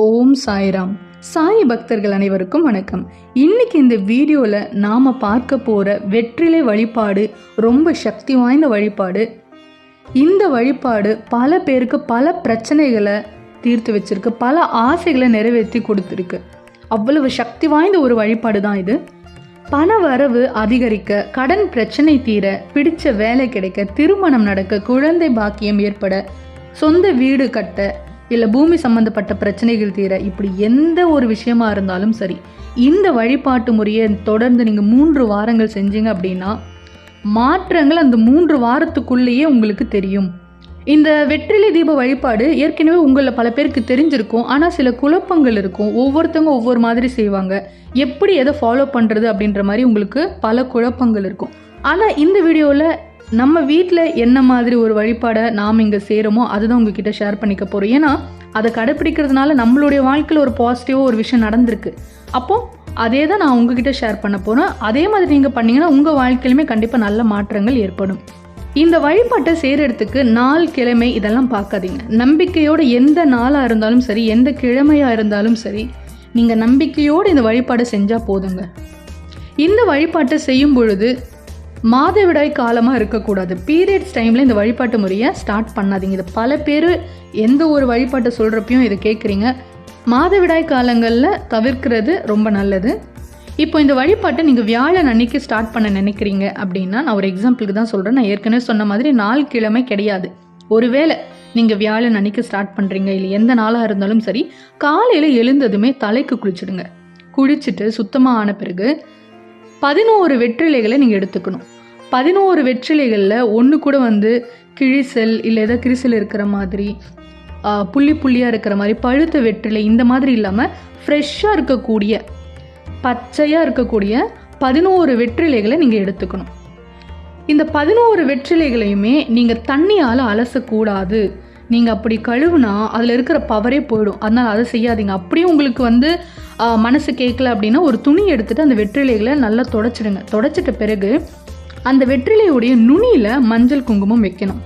ஓம் சாய்ராம். சாய் பக்தர்கள் அனைவருக்கும் வணக்கம். இன்னைக்கு இந்த வீடியோவில் நாம் பார்க்க போகிற வெற்றிலை வழிபாடு ரொம்ப சக்தி வாய்ந்த வழிபாடு. இந்த வழிபாடு பல பேருக்கு பல பிரச்சனைகளை தீர்த்து வச்சிருக்கு, பல ஆசைகளை நிறைவேற்றி கொடுத்துருக்கு. அவ்வளவு சக்தி வாய்ந்த ஒரு வழிபாடு தான் இது. பண வரவு அதிகரிக்க, கடன் பிரச்சனை தீர, பிடிச்ச வேலை கிடைக்க, திருமணம் நடக்க, குழந்தை பாக்கியம் ஏற்பட, சொந்த வீடு கட்ட, இல்லை பூமி சம்பந்தப்பட்ட பிரச்சனைகள் தீர, இப்படி எந்த ஒரு விஷயமா இருந்தாலும் சரி, இந்த வழிபாட்டு முறையை தொடர்ந்து நீங்கள் 3 வாரங்கள் செஞ்சீங்க அப்படின்னா மாற்றங்கள் அந்த 3 வாரத்துக்குள்ளேயே உங்களுக்கு தெரியும். இந்த வெற்றிலை தீப வழிபாடு ஏற்கனவே உங்களில் பல பேருக்கு தெரிஞ்சிருக்கும். ஆனால் சில குழப்பங்கள் இருக்கும். ஒவ்வொருத்தவங்க ஒவ்வொரு மாதிரி செய்வாங்க. எப்படி எதை ஃபாலோ பண்ணுறது அப்படின்ற மாதிரி உங்களுக்கு பல குழப்பங்கள் இருக்கும். ஆனால் இந்த வீடியோவில் நம்ம வீட்டில் என்ன மாதிரி ஒரு வழிபாடை நாம் இங்கே செய்கிறோமோ அதுதான் உங்ககிட்ட ஷேர் பண்ணிக்க போகிறோம். ஏன்னா அதை கடைப்பிடிக்கிறதுனால நம்மளுடைய வாழ்க்கையில் ஒரு பாசிட்டிவாக ஒரு விஷயம் நடந்திருக்கு. அப்போது அதே தான் நான் உங்ககிட்ட ஷேர் பண்ண போகிறேன். அதே மாதிரி நீங்கள் பண்ணிங்கன்னா உங்கள் வாழ்க்கையிலுமே கண்டிப்பாக நல்ல மாற்றங்கள் ஏற்படும். இந்த வழிபாட்டை செய்கிறதுக்கு நாள், கிழமை இதெல்லாம் பார்க்காதீங்க. நம்பிக்கையோடு எந்த நாளாக இருந்தாலும் சரி, எந்த கிழமையாக இருந்தாலும் சரி, நீங்கள் நம்பிக்கையோடு இந்த வழிபாடை செஞ்சால் போதுங்க. இந்த வழிபாட்டை செய்யும் பொழுது மாதவிடாய் காலமாக இருக்கக்கூடாது. பீரியட்ஸ் டைமில் இந்த வழிபாட்டு முறையை ஸ்டார்ட் பண்ணாதீங்க. இது பல பேர் எந்த ஒரு வழிபாட்டை சொல்கிறப்பையும் இதை கேட்குறீங்க. மாதவிடாய் காலங்களில் தவிர்க்கிறது ரொம்ப நல்லது. இப்போ இந்த வழிபாட்டை நீங்கள் வியாழன் அன்னைக்கு ஸ்டார்ட் பண்ண நினைக்கிறீங்க அப்படின்னா, நான் ஒரு எக்ஸாம்பிளுக்கு தான் சொல்கிறேன். நான் ஏற்கனவே சொன்ன மாதிரி நாள், கிழமை கிடையாது. ஒருவேளை நீங்கள் வியாழன் அன்னைக்கு ஸ்டார்ட் பண்ணுறீங்க, இல்லை எந்த நாளாக இருந்தாலும் சரி, காலையில் எழுந்ததுமே தலைக்கு குளிச்சுடுங்க. குளிச்சுட்டு சுத்தமாக ஆன பிறகு 11 வெற்றிலைகளை நீங்கள் எடுத்துக்கணும். 11 வெற்றிலைகளில் ஒன்று கூட கிழிசல் இல்லை ஏதாவது கிழிசல் இருக்கிற மாதிரி, புள்ளி புள்ளியாக இருக்கிற மாதிரி, பழுத்த வெற்றிலை இந்த மாதிரி இல்லாமல் ஃப்ரெஷ்ஷாக இருக்கக்கூடிய, பச்சையாக இருக்கக்கூடிய 11 வெற்றிலைகளை நீங்கள் எடுத்துக்கணும். இந்த 11 வெற்றிலைகளையுமே நீங்கள் தண்ணியால் அலசக்கூடாது. நீங்கள் அப்படி கழுவுனா அதில் இருக்கிற பவரே போயிடும். அதனால் அதை செய்யாதீங்க. அப்படியே உங்களுக்கு மனசு கேட்கல அப்படின்னா ஒரு துணி எடுத்துகிட்டு அந்த வெற்றிலைகளை நல்லா தொடச்சிடுங்க. தொடச்சிட்ட பிறகு அந்த வெற்றிலையுடைய நுனியில் மஞ்சள் குங்குமம் வைக்கணும்.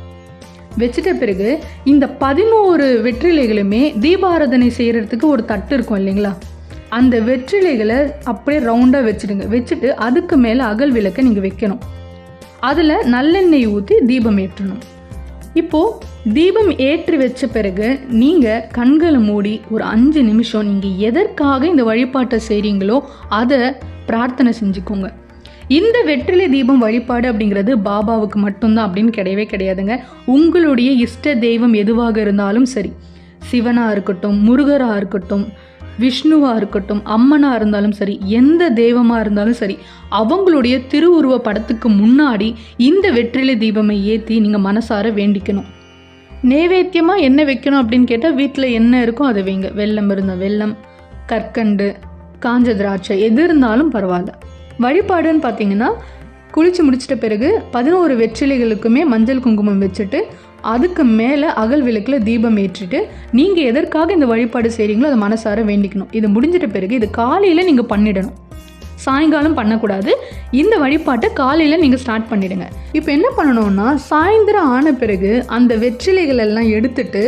வச்சிட்ட பிறகு இந்த 11 வெற்றிலைகளுமே தீபாராதனை செய்கிறதுக்கு ஒரு தட்டு இருக்கும் இல்லைங்களா, அந்த வெற்றிலைகளை அப்படியே ரவுண்டாக வச்சுடுங்க. வச்சுட்டு அதுக்கு மேலே அகல் விளக்கை நீங்கள் வைக்கணும். அதில் நல்லெண்ணெய் ஊற்றி தீபம் ஏற்றணும். இப்போது தீபம் ஏற்றி வச்ச பிறகு நீங்கள் கண்களை மூடி ஒரு 5 நிமிஷம் நீங்கள் எதற்காக இந்த வழிபாட்டை செய்கிறீங்களோ அதை பிரார்த்தனை செஞ்சுக்கோங்க. இந்த வெற்றிலை தீபம் வழிபாடு அப்படிங்கிறது பாபாவுக்கு மட்டும்தான் அப்படின்னு கிடையவே கிடையாதுங்க. உங்களுடைய இஷ்ட தெய்வம் எதுவாக இருந்தாலும் சரி, சிவனாக இருக்கட்டும், முருகராக இருக்கட்டும், விஷ்ணுவாக இருக்கட்டும், அம்மனாக இருந்தாலும் சரி, எந்த தெய்வமாக இருந்தாலும் சரி, அவங்களுடைய திருவுருவ படத்துக்கு முன்னாடி இந்த வெற்றிலை தீபமை ஏற்றி நீங்கள் மனசார வேண்டிக்கணும். நைவேத்தியமாக என்ன வைக்கணும் அப்படின்னு கேட்டால் வீட்டில் என்ன இருக்கோ அதை வைங்க. வெல்லம் இருந்தால் வெல்லம், கற்கண்டு, காஞ்ச திராட்சை எது இருந்தாலும் பரவாயில்ல. வழிபாடுன்னு பார்த்தீங்கன்னா குளித்து முடிச்சிட்ட பிறகு 11 வெற்றிலைகளுக்குமே மஞ்சள் குங்குமம் வச்சுட்டு அதுக்கு மேலே அகல் விளக்கில் தீபம் ஏற்றிட்டு நீங்கள் எதற்காக இந்த வழிபாடு செய்கிறீங்களோ அதை மனசார வேண்டிக்கணும். இது முடிஞ்சிட்ட பிறகு இது காலையில் நீங்கள் பண்ணிடணும், சாயங்காலம் பண்ணக்கூடாது. இந்த வழிபாட்டை காலையில் நீங்கள் ஸ்டார்ட் பண்ணிவிடுங்க. இப்போ என்ன பண்ணணும்னா, சாயந்தரம் ஆன பிறகு அந்த வெற்றிலைகள் எல்லாம் எடுத்துட்டு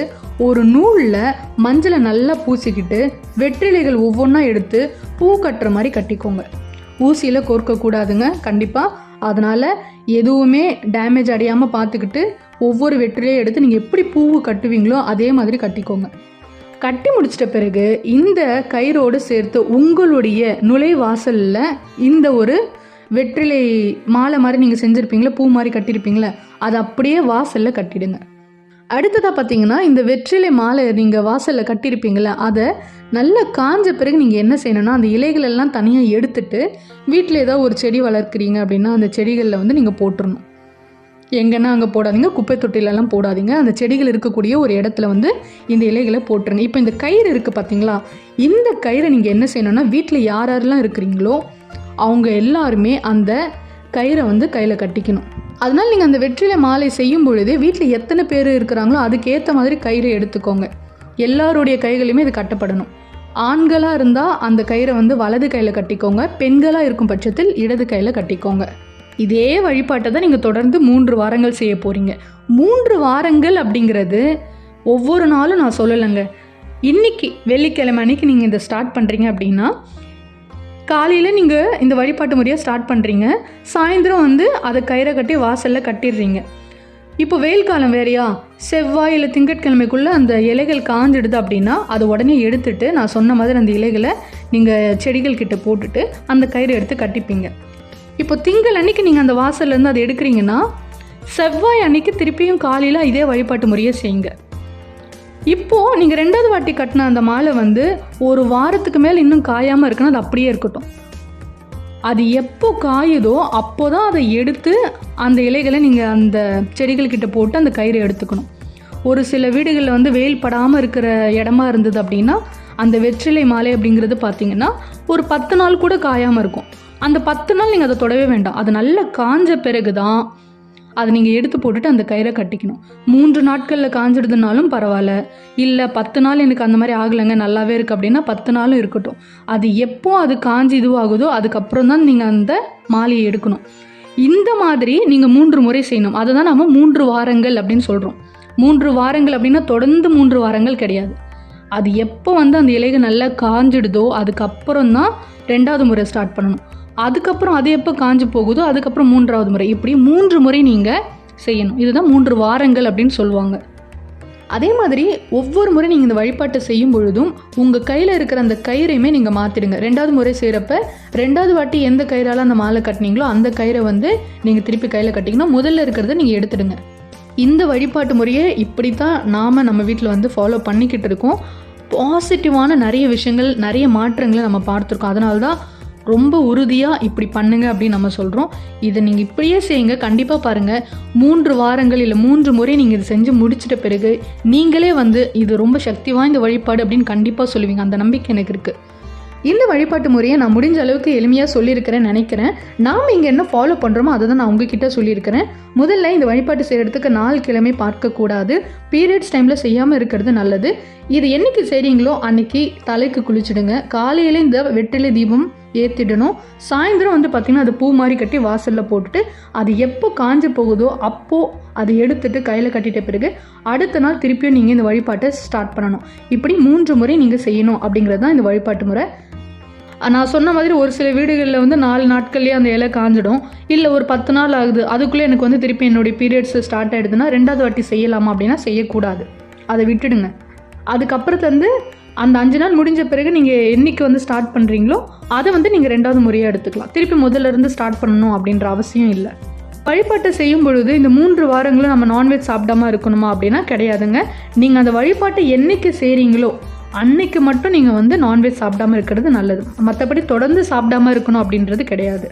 ஒரு நூலில் மஞ்சளை நல்லா பூசிக்கிட்டு வெற்றிலைகள் ஒவ்வொன்றா எடுத்து பூ கட்டுற மாதிரி கட்டிக்கோங்க. ஊசியில் கோர்க்கக்கூடாதுங்க கண்டிப்பாக. அதனால் எதுவுமே டேமேஜ் அடையாமல் பார்த்துக்கிட்டு ஒவ்வொரு வெற்றிலையும் எடுத்து நீங்கள் எப்படி பூவு கட்டுவீங்களோ அதே மாதிரி கட்டிக்கோங்க. கட்டி முடிச்சிட்ட பிறகு இந்த கயிறோடு சேர்த்து உங்களுடைய நுழைவாசலில் இந்த ஒரு வெற்றிலை மாலை மாதிரி நீங்கள் செஞ்சுருப்பீங்களா, பூ மாதிரி கட்டியிருப்பீங்களா, அதை அப்படியே வாசலில் கட்டிடுங்க. அடுத்ததாக பார்த்தீங்கன்னா, இந்த வெற்றிலை மாலை நீங்கள் வாசலில் கட்டியிருப்பீங்களா, அதை நல்லா காஞ்ச பிறகு நீங்கள் என்ன செய்யணும்னா, அந்த இலைகள் எல்லாம் தனியாக எடுத்துட்டு வீட்டில் ஏதாவது ஒரு செடி வளர்க்குறீங்க அப்படின்னா அந்த செடிகளில் நீங்கள் போட்டுடணும். எங்கன்னா அங்கே போடாதீங்க, குப்பை தொட்டிலெல்லாம் போடாதீங்க. அந்த செடிகள் இருக்கக்கூடிய ஒரு இடத்துல இந்த இலைகளை போட்டுருங்க. இப்போ இந்த கயிறு இருக்குது பார்த்தீங்களா, இந்த கயிறை நீங்கள் என்ன செய்யணும்னா, வீட்டில் யாரெல்லாம் இருக்கிறீங்களோ அவங்க எல்லாருமே அந்த கயிறை கையில் கட்டிக்கணும். அதனால் நீங்கள் அந்த வெற்றிலை மாலை செய்யும் பொழுதே வீட்டில் எத்தனை பேர் இருக்கிறாங்களோ அதுக்கேற்ற மாதிரி கயிறை எடுத்துக்கோங்க. எல்லாருடைய கைகளையுமே இது கட்டப்படணும். ஆண்களாக இருந்தால் அந்த கயிறை வலது கையில் கட்டிக்கோங்க, பெண்களாக இருக்கும் பட்சத்தில் இடது கையில் கட்டிக்கோங்க. இதே வழிபாட்டை தான் நீங்கள் தொடர்ந்து 3 வாரங்கள் செய்ய போகிறீங்க. 3 வாரங்கள் அப்படிங்கிறது ஒவ்வொரு நாளும் நான் சொல்லலைங்க. இன்றைக்கி வெள்ளிக்கிழமை அன்றைக்கி நீங்கள் இதை ஸ்டார்ட் பண்ணுறீங்க அப்படின்னா, காலையில் நீங்கள் இந்த வழிபாட்டு முறையை ஸ்டார்ட் பண்ணுறீங்க, சாயந்தரம் வந்து அதை கயிறை கட்டி வாசலில் கட்டிடுறீங்க. இப்போ வெயில் காலம் வேறையா, செவ்வாய் இல்லை திங்கட்கிழமைக்குள்ளே அந்த இலைகள் காஞ்சிடுது அப்படின்னா அதை உடனே எடுத்துட்டு நான் சொன்ன மாதிரி அந்த இலைகளை நீங்கள் செடிகள் கிட்ட போட்டுட்டு அந்த கயிறை எடுத்து கட்டிப்பீங்க. இப்போ திங்கள் அன்னைக்கு நீங்கள் அந்த வாசல்லேருந்து அதை எடுக்கிறீங்கன்னா, செவ்வாய் அன்னைக்கு திருப்பியும் காலையில் இதே வழிபாட்டு முறையை செய்யுங்க. இப்போது நீங்கள் 2வது வாட்டி கட்டின அந்த மாலை வந்து ஒரு வாரத்துக்கு மேலே இன்னும் காயாமல் இருக்குன்னா அது அப்படியே இருக்கட்டும். அது எப்போ காயுதோ அப்போ தான் அதை எடுத்து அந்த இலைகளை நீங்கள் அந்த செடிகள்கிட்ட போட்டு அந்த கயிறை எடுத்துக்கணும். ஒரு சில வீடுகளில் வந்து வெயில் படாமல் இருக்கிற இடமா இருந்தது அப்படின்னா அந்த வெற்றிலை மாலை அப்படிங்கிறது பார்த்திங்கன்னா ஒரு 10 நாள் கூட காயாமல் இருக்கும். அந்த 10 நாள் நீங்கள் அதை தொடவே வேண்டாம். அது நல்லா காஞ்ச பிறகு தான் அதை நீங்கள் எடுத்து போட்டுட்டு அந்த கயிறை கட்டிக்கணும். 3 நாட்களில் காஞ்சிடுதுனாலும் பரவாயில்ல, இல்லை 10 நாள் எனக்கு அந்த மாதிரி ஆகலைங்க நல்லாவே இருக்குது அப்படின்னா 10 நாளும் இருக்கட்டும். அது எப்போ அது காஞ்சி இதுவாகுதோ அதுக்கப்புறம் தான் நீங்கள் அந்த மாலையை எடுக்கணும். இந்த மாதிரி நீங்கள் 3 முறை செய்யணும். அதை தான் நம்ம 3 வாரங்கள் அப்படின்னு சொல்கிறோம். 3 வாரங்கள் அப்படின்னா தொடர்ந்து 3 வாரங்கள் கிடையாது. அது எப்போ வந்து அந்த இலைகள் நல்லா காஞ்சிடுதோ அதுக்கப்புறம் தான் 2வது முறை ஸ்டார்ட் பண்ணணும். அதுக்கப்புறம் அது எப்போ காஞ்சி போகுதோ அதுக்கப்புறம் 3வது முறை, இப்படி 3 முறை நீங்கள் செய்யணும். இதுதான் 3 வாரங்கள் அப்படின்னு சொல்லுவாங்க. அதே மாதிரி ஒவ்வொரு முறை நீங்கள் இந்த வழிபாட்டை செய்யும் பொழுதும் உங்கள் கையில் இருக்கிற அந்த கயிறையுமே நீங்கள் மாற்றிடுங்க. 2வது முறை செய்கிறப்ப 2வது வாட்டி எந்த கயிறால் அந்த மாலை கட்டினீங்களோ அந்த கயிறை வந்து நீங்கள் திருப்பி கையில் கட்டிங்கன்னா முதல்ல இருக்கிறத நீங்கள் எடுத்துடுங்க. இந்த வழிபாட்டு முறையை இப்படி தான் நாம் நம்ம வீட்டில் வந்து ஃபாலோ பண்ணிக்கிட்டு இருக்கோம். பாசிட்டிவான நிறைய விஷயங்கள், நிறைய மாற்றங்களை நம்ம பார்த்துருக்கோம். அதனால தான் ரொம்ப உறுதியாக இப்படி பண்ணுங்க அப்படின்னு நம்ம சொல்கிறோம். இதை நீங்கள் இப்படியே செய்யுங்க, கண்டிப்பாக பாருங்கள் 3 வாரங்கள் இல்லை 3 முறை நீங்கள் இதை செஞ்சு முடிச்சிட்ட பிறகு நீங்களே வந்து இது ரொம்ப சக்தி வாய்ந்த வழிபாடு அப்படின்னு கண்டிப்பாக சொல்லுவீங்க. அந்த நம்பிக்கை எனக்கு இருக்குது. இந்த வழிபாட்டு முறையை நான் முடிஞ்ச அளவுக்கு எளிமையாக சொல்லியிருக்கிறேன்னு நினைக்கிறேன். நாம் இங்கே என்ன ஃபாலோ பண்ணுறோமோ அதை தான் நான் உங்ககிட்ட சொல்லியிருக்கிறேன். முதல்ல இந்த வழிபாட்டு செய்கிறதுக்கு நாள் கிழமை பார்க்கக்கூடாது. பீரியட்ஸ் டைமில் செய்யாமல் இருக்கிறது நல்லது. இது என்றைக்கு செய்கிறீங்களோ அன்றைக்கி தலைக்கு குளிச்சுடுங்க. காலையில் இந்த வெற்றிலை தீபம் ஏற்றிடணும். சாயந்தரம் வந்து பார்த்திங்கன்னா அது பூ மாதிரி கட்டி வாசலில் போட்டுட்டு அது எப்போ காஞ்சி போகுதோ அப்போது அதை எடுத்துட்டு கையில் கட்டிட்ட பிறகு அடுத்த நாள் திருப்பியும் நீங்கள் இந்த வழிபாட்டை ஸ்டார்ட் பண்ணணும். இப்படி 3 முறை நீங்கள் செய்யணும் அப்படிங்கிறது தான் இந்த வழிபாட்டு முறை. நான் சொன்ன மாதிரி ஒரு சில வீடுகளில் வந்து 4 நாட்கள்லேயே அந்த இலை காஞ்சிடும், இல்லை ஒரு 10 நாள் ஆகுது, அதுக்குள்ளே எனக்கு வந்து திருப்பி என்னுடைய பீரியட்ஸ் ஸ்டார்ட் ஆகிடுதுன்னா 2வது வாட்டி செய்யலாமா அப்படின்னா செய்யக்கூடாது, அதை விட்டுடுங்க. அதுக்கப்புறத்துலேருந்து அந்த 5 நாள் முடிஞ்ச பிறகு நீங்கள் என்றைக்கு வந்து ஸ்டார்ட் பண்ணுறீங்களோ அதை வந்து நீங்கள் 2வது முறையாக எடுத்துக்கலாம். திருப்பி முதல்ல இருந்து ஸ்டார்ட் பண்ணணும் அப்படின்ற அவசியம் இல்லை. வழிபாட்டை செய்யும் பொழுது இந்த 3 வாரங்களும் நம்ம நான்வெஜ் சாப்பிடாமல் இருக்கணுமா அப்படின்னா கிடையாதுங்க. நீங்கள் அந்த வழிபாட்டை என்றைக்கு செய்கிறீங்களோ அன்னைக்கு மட்டும் நீங்கள் வந்து நான்வெஜ் சாப்பிடாமல் இருக்கிறது நல்லது. மற்றபடி தொடர்ந்து சாப்பிடாமல் இருக்கணும் அப்படின்றது கிடையாது.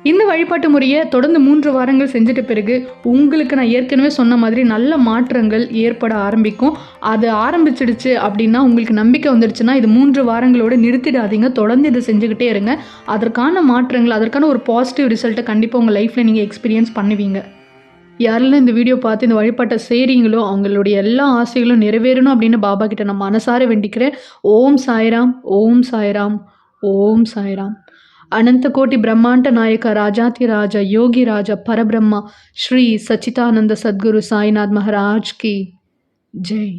இந்த வழிபாட்டு முறையை தொடர்ந்து 3 வாரங்கள் செஞ்சுட்ட பிறகு உங்களுக்கு நான் ஏற்கனவே சொன்ன மாதிரி நல்ல மாற்றங்கள் ஏற்பட ஆரம்பிக்கும். அது ஆரம்பிச்சிடுச்சு அப்படின்னா உங்களுக்கு நம்பிக்கை வந்துடுச்சுன்னா இது 3 வாரங்களோடு நிறுத்திடாதீங்க. தொடர்ந்து இதை செஞ்சுக்கிட்டே இருங்க. அதற்கான மாற்றங்கள், அதற்கான ஒரு பாசிட்டிவ் ரிசல்ட்டை கண்டிப்பாக உங்கள் லைஃப்பில் நீங்கள் எக்ஸ்பீரியன்ஸ் பண்ணுவீங்க. யாரெல்லாம் இந்த வீடியோ பார்த்து இந்த வழிபாட்டை செய்கிறீங்களோ அவங்களுடைய எல்லா ஆசைகளும் நிறைவேறணும் அப்படின்னு பாபா கிட்ட நான் மனசார வேண்டிக்கிறேன். ஓம் சாய்ராம், ஓம் சாய்ராம், ஓம் சாய்ராம். अनंत कोटि ब्रह्मांड नायक राजाति राजा योगी राजा परब्रह्मा श्री सच्चिदानंद सद्गुरु साईनाथ महाराज की जय.